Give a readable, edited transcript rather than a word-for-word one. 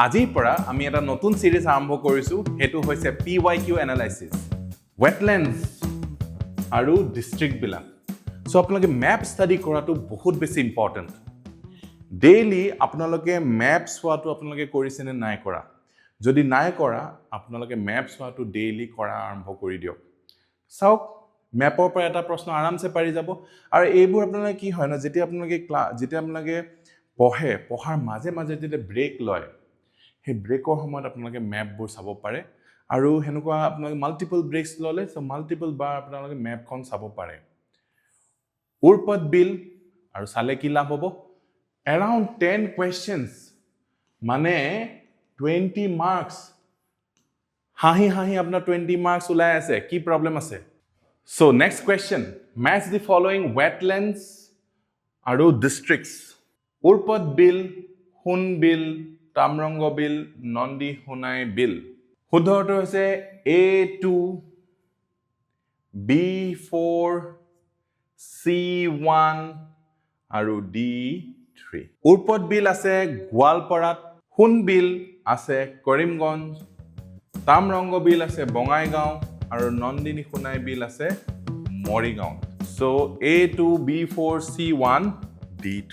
আজিৰ পৰা আমি এটা নতুন সিৰিজ আৰম্ভ কৰিছো হেতু হৈছে PYQ এনালাইসিস ওয়েটল্যান্ডস আৰু ডিস্ট্ৰিক্ট বিলাক সো আপোনালোকে ম্যাপ ষ্টাডি কৰাটো বহুত বেছি ইম্পৰ্টেন্ট ডেইলি আপোনালোকে ম্যাপ চোৱাটো আপোনালোকে কৰিছে নে নাই কৰা যদি নাই কৰা আপোনালোকে ম্যাপ চোৱাটো ডেইলি কৰা আৰম্ভ কৰি দিয়ক চাওক ম্যাপৰ পৰা এটা প্ৰশ্ন আৰামছে পাৰি যাব আৰু এইবোৰ আপোনালোকে কি হয় না যেতিয়া আপোনালোকে পঢ়াৰ মাজে মাজে যেতিয়া ব্ৰেক লয় হে ব্ৰেকৰ সময়ত আপোনালোকে ম্যাপবোৰ চাব পাৰে আৰু হেনেকুৱা আপোনালোকে মাল্টিপল ব্ৰেকস ললে সো মাল্টিপল বাৰ আপোনালোকে ম্যাপখন চাব পাৰে উৰপদ বিল আৰু চালে কি লাভ হ'ব around 10 questions মানে 20 marks হাহি আপোনাৰ 20 marks ওলাই আছে কি প্ৰবলেম আছে so next question match the following wetlands আৰু districts উৰপদ বিল হুন বিল তামৰঙ্গ বিল নন্দী হুনাই বিল শুদ্ধটো হৈছে A2 B4 C1 আৰু D3 উৰপদ বিল আছে গোৱালপাৰাত হুন বিল আছে কৰিমগঞ্জ তামৰঙ্গ বিল আছে বঙাইগাঁও আৰু নন্দিনী হুনাই বিল আছে Morigaon so A2 B4 C1 D3